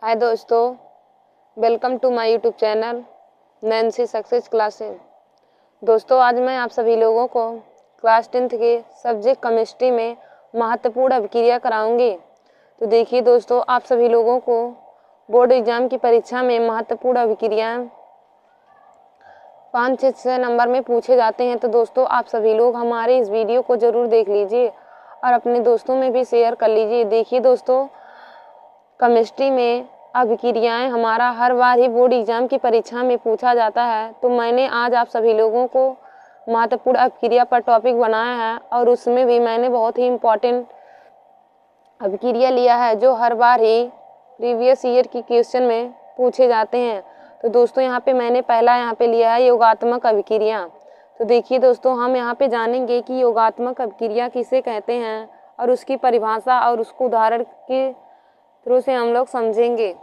हाय दोस्तों, welcome to my YouTube channel Nancy success classes. दोस्तों, आज मैं आप सभी लोगों को क्लास 10th के सब्जेक्ट केमिस्ट्री में महत्वपूर्ण अभिक्रिया कराऊंगी। तो देखिए दोस्तों, आप सभी लोगों को बोर्ड एग्जाम की परीक्षा में महत्वपूर्ण अभिक्रियाएं 5-6 नंबर में पूछे जाते हैं। तो दोस्तों, आप सभी लोग हमारे इस वीडियो को ज़रूर देख लीजिए और अपने दोस्तों में भी शेयर कर लीजिए। देखिए दोस्तों, केमिस्ट्री में अभिक्रियाएं हमारा हर बार ही बोर्ड एग्जाम की परीक्षा में पूछा जाता है। तो मैंने आज आप सभी लोगों को महत्वपूर्ण अभिक्रिया पर टॉपिक बनाया है और उसमें भी मैंने बहुत ही इम्पोर्टेंट अभिक्रिया लिया है जो हर बार ही प्रीवियस ईयर की क्वेश्चन में पूछे जाते हैं। तो दोस्तों, यहाँ पे मैंने पहला लिया है योगात्मक अभिक्रिया। तो देखिए दोस्तों, हम यहाँ पे जानेंगे कि योगात्मक अभिक्रिया किसे कहते हैं और उसकी परिभाषा और उसको उदाहरण के थ्रू से हम लोग समझेंगे।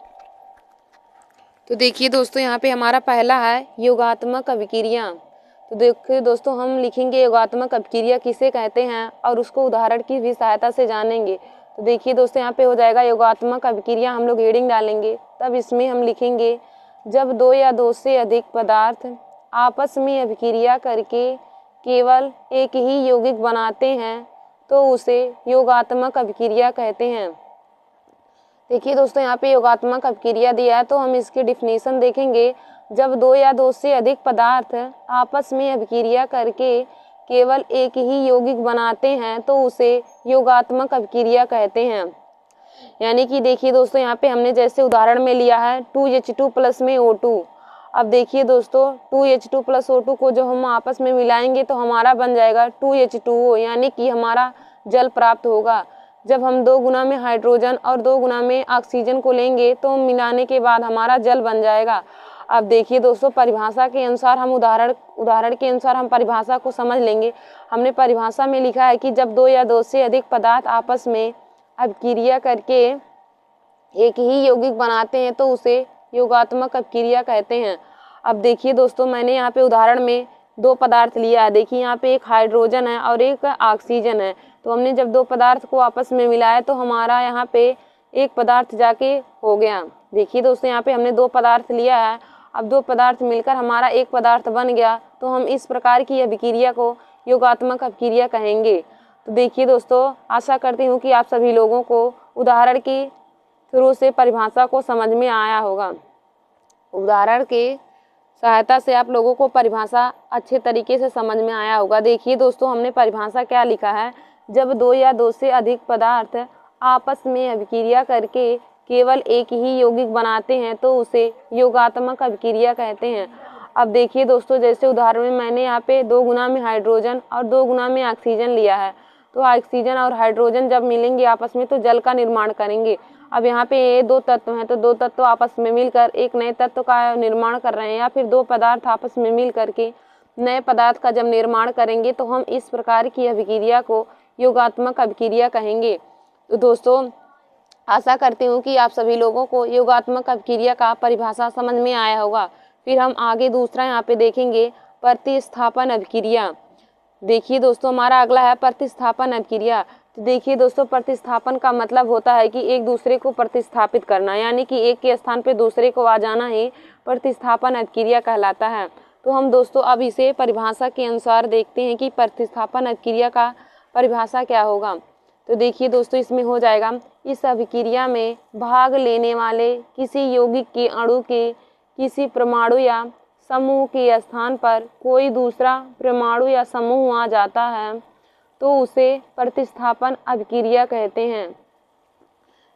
तो देखिए दोस्तों, यहाँ पे हमारा पहला है योगात्मक अभिक्रिया। तो देखिए दोस्तों, हम लिखेंगे योगात्मक अभिक्रिया किसे कहते हैं और उसको उदाहरण की भी सहायता से जानेंगे। तो देखिए दोस्तों, यहाँ पे हो जाएगा योगात्मक अभिक्रिया, हम लोग हेडिंग डालेंगे। तब इसमें हम लिखेंगे जब दो या दो से अधिक पदार्थ आपस में अभिक्रिया करके केवल एक ही यौगिक बनाते हैं तो उसे योगात्मक अभिक्रिया कहते हैं। देखिए दोस्तों, यहाँ पे योगात्मक अभिक्रिया दिया है तो हम इसकी डिफिनीशन देखेंगे। जब दो या दो से अधिक पदार्थ आपस में अभिक्रिया करके केवल एक ही यौगिक बनाते हैं तो उसे योगात्मक अभिक्रिया कहते हैं। यानी कि देखिए दोस्तों, यहाँ पे हमने जैसे उदाहरण में लिया है 2H2 प्लस में O2। अब देखिए दोस्तों, 2H2 प्लस O2 को जो हम आपस में मिलाएंगे तो हमारा बन जाएगा 2H2O, यानी कि हमारा जल प्राप्त होगा। जब हम 2 गुना में हाइड्रोजन और 2 गुना में ऑक्सीजन को लेंगे तो मिलाने के बाद हमारा जल बन जाएगा। अब देखिए दोस्तों, परिभाषा के अनुसार हम उदाहरण के अनुसार हम परिभाषा को समझ लेंगे। हमने परिभाषा में लिखा है कि जब दो या दो से अधिक पदार्थ आपस में अभिक्रिया करके एक ही यौगिक बनाते हैं तो उसे योगात्मक अभिक्रिया कहते हैं। अब देखिए दोस्तों, मैंने यहाँ पे उदाहरण में 2 पदार्थ लिया है। देखिए यहाँ पे एक हाइड्रोजन है और एक ऑक्सीजन है। तो हमने जब 2 पदार्थ को आपस में मिलाया तो हमारा यहाँ पे एक पदार्थ जाके हो गया। देखिए दोस्तों, यहाँ पे हमने 2 पदार्थ लिया है। अब 2 पदार्थ मिलकर हमारा एक पदार्थ बन गया तो हम इस प्रकार की अभिक्रिया को योगात्मक अभिक्रिया कहेंगे। तो देखिए दोस्तों, आशा करती हूँ कि आप सभी लोगों को उदाहरण की थ्रू से परिभाषा को समझ में आया होगा। उदाहरण के सहायता से आप लोगों को परिभाषा अच्छे तरीके से समझ में आया होगा। देखिए दोस्तों, हमने परिभाषा क्या लिखा है, जब 2 या 2 से अधिक पदार्थ आपस में अभिक्रिया करके केवल एक ही यौगिक बनाते हैं तो उसे योगात्मक अभिक्रिया कहते हैं। अब देखिए दोस्तों, जैसे उदाहरण में मैंने यहाँ पे 2 गुना में हाइड्रोजन और 2 गुना में ऑक्सीजन लिया है। तो ऑक्सीजन और हाइड्रोजन जब मिलेंगे आपस में तो जल का निर्माण करेंगे। अब यहाँ पे ये 2 तत्व हैं तो 2 तत्व आपस में मिलकर एक नए तत्व का निर्माण कर रहे हैं, या फिर 2 पदार्थ आपस में मिल करके नए पदार्थ का जब निर्माण करेंगे तो हम इस प्रकार की अभिक्रिया को योगात्मक अभिक्रिया कहेंगे। तो दोस्तों, आशा करती हूँ कि आप सभी लोगों को योगात्मक अभिक्रिया का परिभाषा समझ में आया होगा। फिर हम आगे दूसरा यहाँ पे देखेंगे प्रतिस्थापन अभिक्रिया। देखिए दोस्तों, हमारा अगला है प्रतिस्थापन अभिक्रिया। तो देखिए दोस्तों, प्रतिस्थापन का मतलब होता है कि एक दूसरे को प्रतिस्थापित करना, यानी कि एक के स्थान पे दूसरे को आ जाना ही प्रतिस्थापन अभिक्रिया कहलाता है। तो हम दोस्तों अब इसे परिभाषा के अनुसार देखते हैं कि प्रतिस्थापन अभिक्रिया का परिभाषा क्या होगा। तो देखिए दोस्तों, इसमें हो जाएगा, इस अभिक्रिया में भाग लेने वाले किसी यौगिक के अणु के किसी परमाणु या समूह के स्थान पर कोई दूसरा परमाणु या समूह आ जाता है तो उसे प्रतिस्थापन अभिक्रिया कहते हैं।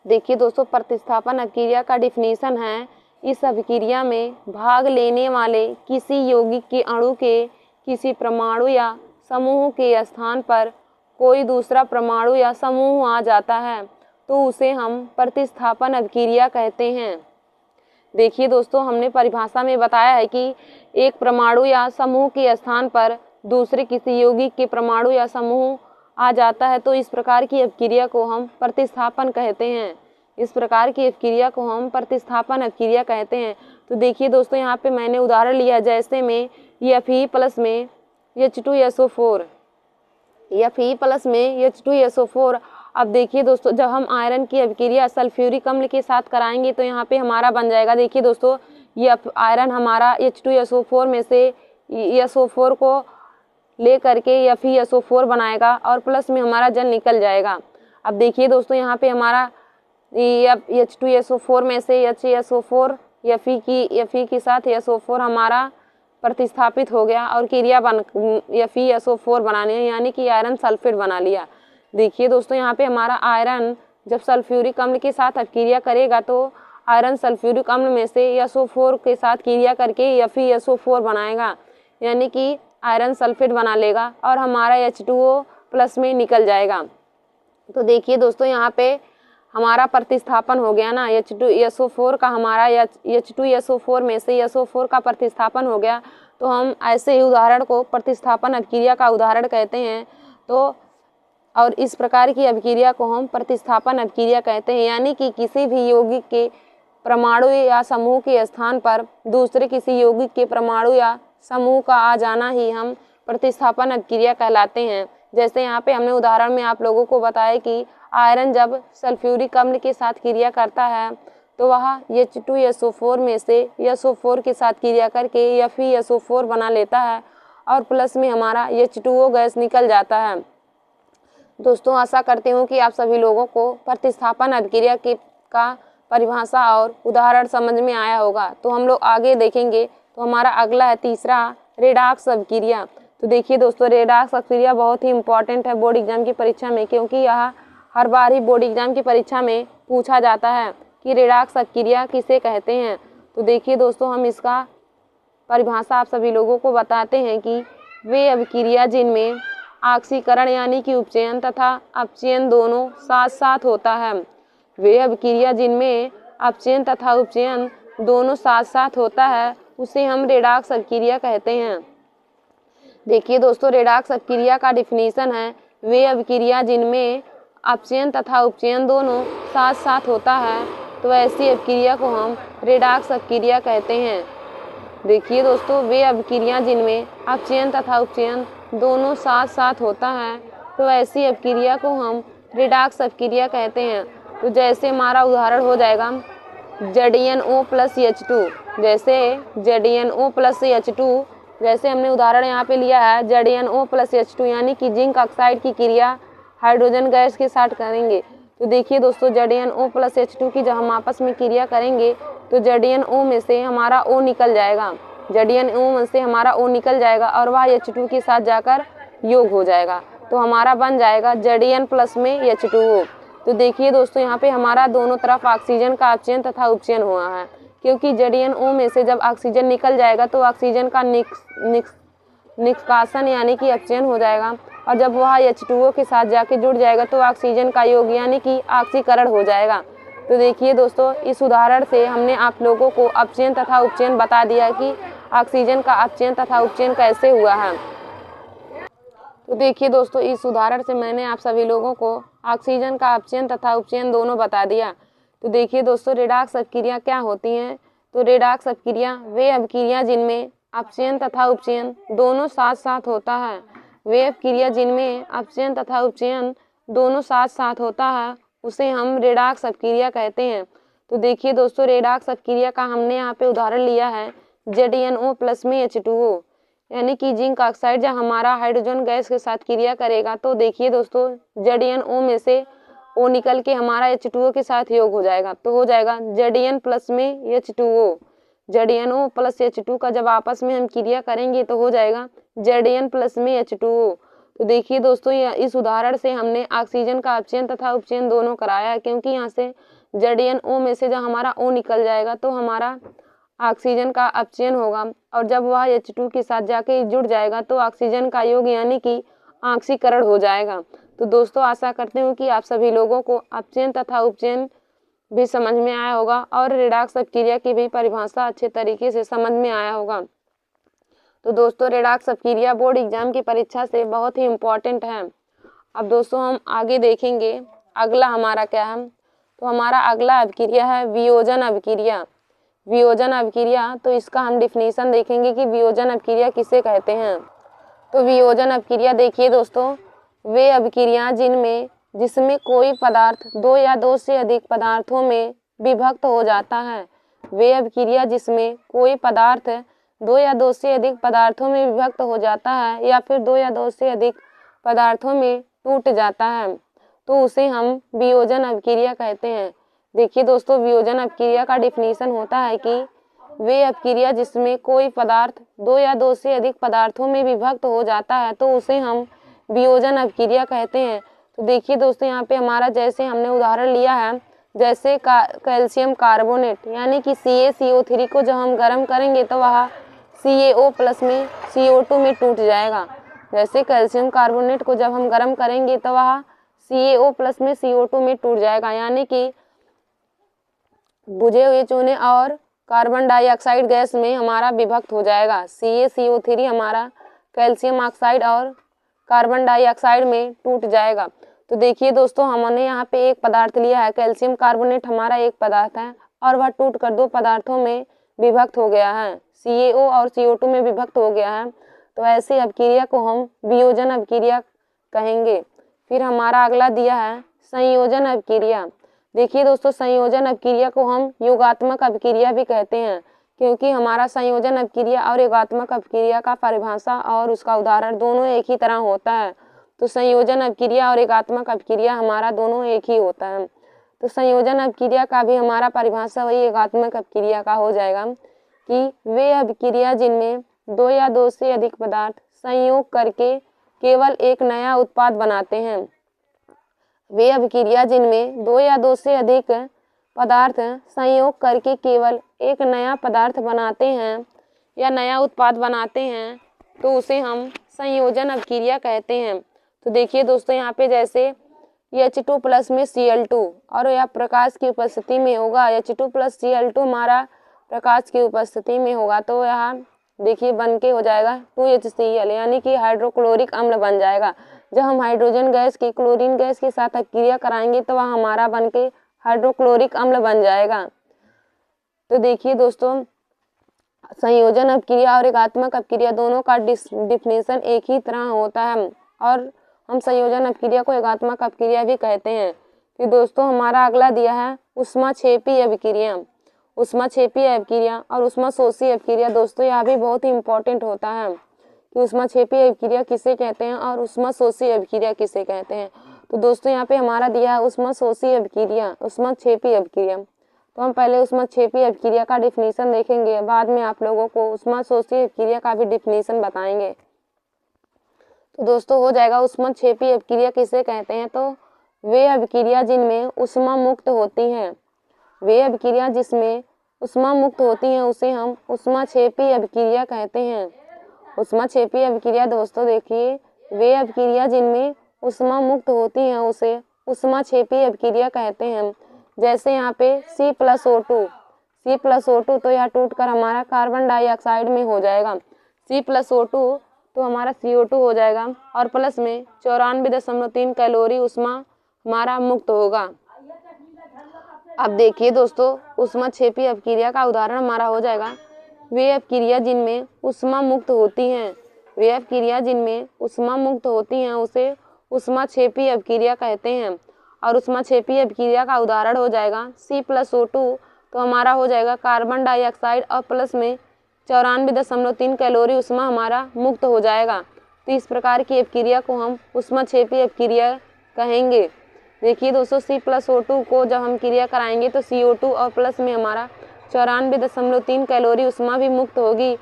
देखिए दोस्तों, प्रतिस्थापन अभिक्रिया का डिफिनीशन है, इस अभिक्रिया में भाग लेने वाले किसी यौगिक के अणु के किसी परमाणु या समूह के स्थान पर कोई दूसरा परमाणु या समूह आ जाता है तो उसे हम प्रतिस्थापन अभिक्रिया कहते हैं। देखिए दोस्तों, हमने परिभाषा में बताया है कि एक परमाणु या समूह के स्थान पर दूसरे किसी यौगिक के परमाणु या समूह आ जाता है तो इस प्रकार की अभिक्रिया को हम प्रतिस्थापन कहते हैं। इस प्रकार की अभिक्रिया को हम प्रतिस्थापन अभिक्रिया कहते हैं। तो देखिए दोस्तों, यहाँ पे मैंने उदाहरण लिया, जैसे में Fe प्लस में H2SO4 Fe प्लस में H2SO4 अब देखिए दोस्तों, जब हम आयरन की अभिक्रिया सल्फ्यूरिक अम्ल के साथ कराएंगे तो यहाँ पे हमारा बन जाएगा, देखिए दोस्तों, ये आयरन हमारा H2SO4 में से SO4 को ले करके FeSO4 बनाएगा और प्लस में हमारा जल निकल जाएगा। अब देखिए दोस्तों, यहाँ पे हमारा H2SO4 में से HeSO4 Fe के साथ SO4 हमारा प्रतिस्थापित हो गया और क्रिया बन FeSO4 बनाने, यानी कि आयरन सल्फेट बना लिया। देखिए दोस्तों, यहाँ पे हमारा आयरन जब सल्फ्यूरिक अम्ल के साथ अभिक्रिया करेगा तो आयरन सल्फ्यूरिक अम्ल में से SO4 के साथ क्रिया करके FeSO4 बनाएगा, यानी कि आयरन सल्फेट बना लेगा और हमारा H2O प्लस में निकल जाएगा। तो देखिए दोस्तों, यहाँ पे हमारा प्रतिस्थापन हो गया ना, H2SO4 का हमारा H2SO4 में से SO4 का प्रतिस्थापन हो गया। तो हम ऐसे ही उदाहरण को प्रतिस्थापन अभिक्रिया का उदाहरण कहते हैं। तो और इस प्रकार की अभिक्रिया को हम प्रतिस्थापन अभिक्रिया कहते हैं, यानी कि किसी भी यौगिक के परमाणु या समूह के स्थान पर दूसरे किसी यौगिक के परमाणु या समूह का आ जाना ही हम प्रतिस्थापन अभिक्रिया कहलाते हैं। जैसे यहाँ पे हमने उदाहरण में आप लोगों को बताया कि आयरन जब सल्फ्यूरिक अम्ल के साथ क्रिया करता है तो वह H2SO4 में से SO4 के साथ क्रिया करके FeSO4 बना लेता है और प्लस में हमारा H2O गैस निकल जाता है। दोस्तों, आशा करती हूँ कि आप सभी लोगों को प्रतिस्थापन अभिक्रिया का परिभाषा और उदाहरण समझ में आया होगा। तो हम लोग आगे देखेंगे। तो हमारा अगला है तीसरा, रेडॉक्स अभिक्रिया। तो देखिए दोस्तों, रेडॉक्स अभिक्रिया बहुत ही इंपॉर्टेंट है बोर्ड एग्जाम की परीक्षा में, क्योंकि यह हर बार ही बोर्ड एग्जाम की परीक्षा में पूछा जाता है कि रेडॉक्स अभिक्रिया किसे कहते हैं। तो देखिए दोस्तों, हम इसका परिभाषा आप सभी लोगों को बताते हैं कि वे अभिक्रिया जिनमें ऑक्सीकरण यानी कि उपचयन तथा अपचयन दोनों साथ साथ होता है। वे अभिक्रिया जिनमें अपचयन तथा उपचयन दोनों साथ साथ होता है उसे हम रेडॉक्स अभिक्रिया कहते हैं। देखिए दोस्तों, रेडॉक्स अभिक्रिया का डिफिनीशन है, वे अभिक्रिया जिनमें अपचयन तथा उपचयन दोनों साथ साथ होता है तो ऐसी अभिक्रिया को हम रेडॉक्स अभिक्रिया कहते हैं। देखिए दोस्तों, वे अभिक्रिया जिनमें अपचयन तथा उपचयन दोनों साथ साथ होता है तो ऐसी अभिक्रिया को हम रेडॉक्स अभिक्रिया कहते हैं। तो जैसे हमारा उदाहरण हो जाएगा ZnO प्लस H2, जैसे ZnO प्लस H2, जैसे हमने उदाहरण यहाँ पे लिया है ZnO प्लस H2, यानी कि जिंक ऑक्साइड की क्रिया हाइड्रोजन गैस के साथ करेंगे। तो देखिए दोस्तों, ZnO प्लस H2 की जब हम आपस में क्रिया करेंगे तो ZnO में से हमारा O निकल जाएगा, ZnO में से हमारा O निकल जाएगा और वह H2 के साथ जाकर योग हो जाएगा। तो हमारा बन जाएगा Zn प्लस में H2O। तो देखिए दोस्तों, यहाँ पे हमारा दोनों तरफ ऑक्सीजन का अपचयन तथा उपचयन हुआ है, क्योंकि ZnO में से जब ऑक्सीजन निकल जाएगा तो ऑक्सीजन का निष्कासन यानी कि अपचयन हो जाएगा और जब वह H2O के साथ जाके जुड़ जाएगा तो ऑक्सीजन का योग यानी कि ऑक्सीकरण हो जाएगा। तो देखिए दोस्तों, इस उदाहरण से हमने आप लोगों को अपचयन तथा उपचयन बता दिया कि ऑक्सीजन का अपचयन तथा उपचयन कैसे हुआ है। तो देखिए दोस्तों, इस उदाहरण से मैंने आप सभी लोगों को ऑक्सीजन का अपचयन तथा उपचयन दोनों बता दिया। तो देखिए दोस्तों, रेडॉक्स अभिक्रिया क्या होती हैं। तो रेडॉक्स अभिक्रिया वे अभिक्रिया जिनमें अपचयन तथा उपचयन दोनों साथ साथ होता है। वे अभिक्रिया जिनमें अपचयन तथा उपचयन दोनों साथ साथ होता है उसे हम रेडॉक्स अभिक्रिया कहते हैं। तो देखिए दोस्तों, रेडॉक्स अभिक्रिया का हमने यहाँ पे उदाहरण लिया है ZnO प्लस में H2O, यानी कि जिंक ऑक्साइड जब हमारा हाइड्रोजन गैस के साथ क्रिया करेगा तो देखिए दोस्तों, ZnO में से O निकल के हमारा H2O के साथ योग हो जाएगा। तो हो जाएगा Zn प्लस में H2O। ZnO प्लस H2 का जब आपस में हम क्रिया करेंगे तो हो जाएगा Zn प्लस में H2O। तो देखिए दोस्तों, इस उदाहरण से हमने ऑक्सीजन का अपचयन तथा उपचयन दोनों कराया है, क्योंकि यहाँ से ZnO में से जब हमारा O निकल जाएगा तो हमारा ऑक्सीजन का अपचयन होगा और जब वह H2 के साथ जाके जुड़ जाएगा तो ऑक्सीजन का योग यानी कि ऑक्सीकरण हो जाएगा। तो दोस्तों, आशा करती हूँ कि आप सभी लोगों को अपचयन तथा उपचयन भी समझ में आया होगा और रेडॉक्स अभिक्रिया की भी परिभाषा अच्छे तरीके से समझ में आया होगा। तो दोस्तों, रेडॉक्स अभिक्रिया बोर्ड एग्जाम की परीक्षा से बहुत ही इम्पोर्टेंट है। अब दोस्तों, हम आगे देखेंगे अगला हमारा क्या है। तो हमारा अगला अभिक्रिया है वियोजन अभिक्रिया। वियोजन अभिक्रिया, तो इसका हम डिफिनीशन देखेंगे कि वियोजन अभिक्रिया किसे कहते हैं। तो वियोजन अभिक्रिया देखिए दोस्तों, वे अभिक्रिया जिनमें जिसमें कोई पदार्थ दो या दो से अधिक पदार्थों में विभक्त हो जाता है। वे अभिक्रिया जिसमें कोई पदार्थ दो या दो से अधिक पदार्थों में विभक्त हो जाता है या फिर दो या दो से अधिक पदार्थों में टूट जाता है तो उसे हम वियोजन अभिक्रिया कहते हैं। देखिए दोस्तों, वियोजन अभिक्रिया का डिफिनीशन होता है कि वे अभिक्रिया जिसमें कोई पदार्थ दो या दो से अधिक पदार्थों में विभक्त हो जाता है तो उसे हम वियोजन अभिक्रिया कहते हैं। तो देखिए दोस्तों, यहाँ पे हमारा जैसे हमने उदाहरण लिया है, जैसे कैल्शियम कार्बोनेट यानी कि CaCO3 को जब हम गर्म करेंगे तो वह CaO प्लस में CO2 में टूट जाएगा। जैसे कैल्शियम कार्बोनेट को जब हम गर्म करेंगे तो वह CaO प्लस में CO2 में टूट जाएगा, यानी कि बुझे हुए चूने और कार्बन डाइऑक्साइड गैस में हमारा विभक्त हो जाएगा। CaCO3 हमारा कैल्शियम ऑक्साइड और कार्बन डाइऑक्साइड में टूट जाएगा। तो देखिए दोस्तों, हमने यहाँ पे एक पदार्थ लिया है, कैल्शियम कार्बोनेट हमारा एक पदार्थ है और वह टूट कर दो पदार्थों में विभक्त हो गया है, CaO और CO2 में विभक्त हो गया है। तो ऐसी अभिक्रिया को हम वियोजन अभिक्रिया कहेंगे। फिर हमारा अगला दिया है संयोजन अभिक्रिया। देखिए दोस्तों, संयोजन अभिक्रिया को हम योगात्मक अभिक्रिया भी कहते हैं, क्योंकि हमारा संयोजन अभिक्रिया और योगात्मक अभिक्रिया का परिभाषा और उसका उदाहरण दोनों एक ही तरह होता है। तो संयोजन अभिक्रिया और एकात्मक अभिक्रिया हमारा दोनों एक ही होता है। तो संयोजन अभिक्रिया का भी हमारा परिभाषा वही एकात्मक अभिक्रिया का हो जाएगा कि वे अभिक्रिया जिनमें दो या दो से अधिक पदार्थ संयोग करके केवल एक नया उत्पाद बनाते हैं। वे अभिक्रिया जिनमें दो या दो से अधिक पदार्थ संयोग करके केवल एक नया पदार्थ बनाते हैं या नया उत्पाद बनाते हैं तो उसे हम संयोजन अभिक्रिया कहते हैं। तो देखिए दोस्तों, यहाँ पे जैसे H2 प्लस में Cl2 और यह प्रकाश की उपस्थिति में होगा, H2 प्लस Cl2 हमारा प्रकाश की उपस्थिति में होगा तो यहाँ देखिए बन के हो जाएगा 2HCl यानी कि हाइड्रोक्लोरिक अम्ल बन जाएगा। जब हम हाइड्रोजन गैस की क्लोरीन गैस के साथ अभिक्रिया कराएंगे तो वह हमारा बन के हाइड्रोक्लोरिक अम्ल बन जाएगा। तो देखिए दोस्तों, संयोजन अभिक्रिया और एकात्मक अभिक्रिया दोनों का डिफिनेशन एक ही तरह होता है और हम संयोजन अभिक्रिया को एकात्मक अभिक्रिया भी कहते हैं। फिर दोस्तों हमारा अगला दिया है ऊष्माक्षेपी अभिक्रिया। ऊष्माक्षेपी अभिक्रिया और ऊष्माशोषी अभिक्रिया दोस्तों यह भी बहुत ही इम्पोर्टेंट होता है कि ऊष्माक्षेपी अभिक्रिया किसे कहते हैं और ऊष्माशोषी अभिक्रिया किसे कहते हैं। तो दोस्तों यहाँ पे हमारा दिया है ऊष्माशोषी अभिक्रिया, ऊष्माक्षेपी अभिक्रिया। तो हम पहले ऊष्माक्षेपी अभिक्रिया का डिफिनीशन देखेंगे, बाद में आप लोगों को ऊष्माशोषी अभिक्रिया का भी डिफिनीशन बताएंगे। तो दोस्तों हो जाएगा ऊष्माक्षेपी अभिक्रिया किसे कहते हैं, तो वे अभिक्रिया जिनमें ऊष्मा मुक्त होती हैं। वे अभिक्रिया जिसमें ऊष्मा मुक्त होती हैं उसे हम ऊष्माक्षेपी अभिक्रिया कहते हैं। ऊष्माक्षेपी अभिक्रिया दोस्तों देखिए, वे अभिक्रिया जिनमें ऊष्मा मुक्त होती हैं उसे ऊष्माक्षेपी अभिक्रिया कहते हैं। जैसे यहाँ पे C+O2 तो यह टूटकर हमारा कार्बन डाइऑक्साइड में हो जाएगा। C+O2 तो हमारा CO2 हो जाएगा और प्लस में 94.3 कैलोरी ऊष्मा हमारा मुक्त होगा। अब देखिए दोस्तों, ऊष्माक्षेपी अभिक्रिया का उदाहरण हमारा हो जाएगा वे अभिक्रिया जिनमें ऊष्मा मुक्त होती हैं। वे अभिक्रिया जिनमें ऊष्मा मुक्त होती हैं उसे ऊष्माक्षेपी अभिक्रिया कहते हैं। और ऊष्माक्षेपी अभिक्रिया का उदाहरण हो जाएगा C+O2 तो हमारा हो जाएगा कार्बन डाइऑक्साइड और प्लस में 94.3 कैलोरी ऊष्मा हमारा मुक्त हो जाएगा। तो इस प्रकार की अभिक्रिया को हम ऊष्माक्षेपी अभिक्रिया कहेंगे। देखिए दोस्तों, C+O2 को जब हम क्रिया कराएंगे तो CO2 और प्लस में हमारा 94.3 कैलोरी ऊष्मा भी मुक्त होगी,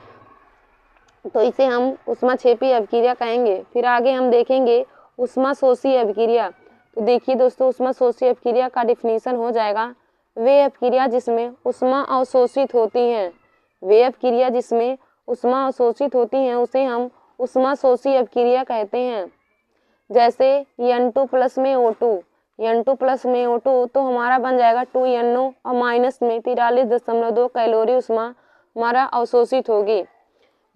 तो इसे हम ऊष्माक्षेपी अभिक्रिया कहेंगे। फिर आगे हम देखेंगे ऊष्माशोषी अभिक्रिया। तो देखिए दोस्तों, ऊष्माशोषी अभिक्रिया का डिफिनीशन हो जाएगा वे अभिक्रिया जिसमें ऊष्मा अवशोषित होती हैं। वे अभिक्रिया जिसमें ऊष्मा अवशोषित होती हैं उसे हम ऊष्माशोषी अभिक्रिया कहते हैं। जैसे N2 प्लस में O2 तो हमारा बन जाएगा 2NO और माइनस में 43.2 कैलोरी ऊष्मा हमारा अवशोषित होगी।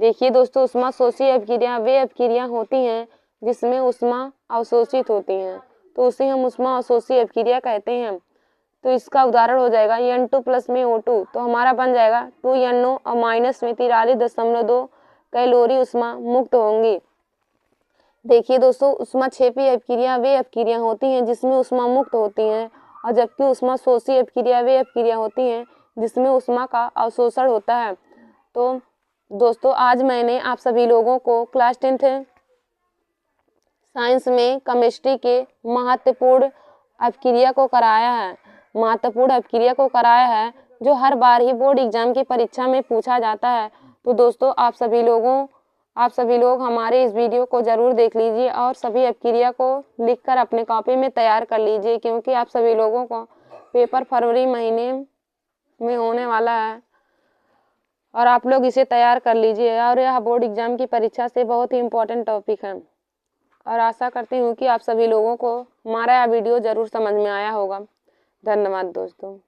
देखिए दोस्तों, ऊष्माशोषी अभिक्रिया वे अभिक्रिया होती हैं जिसमें ऊष्मा अवशोषित होती हैं तो उसे हम ऊष्मा अवशोषी अभिक्रिया कहते हैं। तो इसका उदाहरण हो जाएगा N2 प्लस में O2 तो हमारा बन जाएगा 2NO और माइनस में 43.2 कैलोरी ऊष्मा मुक्त होंगी। देखिए दोस्तों, ऊष्माक्षेपी अपकिरियाँ वे अपकिरियाँ होती हैं जिसमें ऊष्मा मुक्त होती हैं, और जबकि ऊष्माशोषी अपकिरियाँ वे अपकिरियाँ होती हैं जिसमें ऊष्मा का अवशोषण होता है। तो दोस्तों, आज मैंने आप सभी लोगों को क्लास 10th साइंस में केमिस्ट्री के महत्वपूर्ण अपकिरिया को कराया है, जो हर बार ही बोर्ड एग्जाम की परीक्षा में पूछा जाता है। तो दोस्तों, आप सभी लोग हमारे इस वीडियो को ज़रूर देख लीजिए और सभी अपकिरिया को लिखकर अपने कॉपी में तैयार कर लीजिए, क्योंकि आप सभी लोगों को पेपर फरवरी महीने में होने वाला है और आप लोग इसे तैयार कर लीजिए। और यह बोर्ड एग्जाम की परीक्षा से बहुत ही इम्पोर्टेंट टॉपिक है, और आशा करती हूँ कि आप सभी लोगों को हमारा यह वीडियो ज़रूर समझ में आया होगा। धन्यवाद दोस्तों।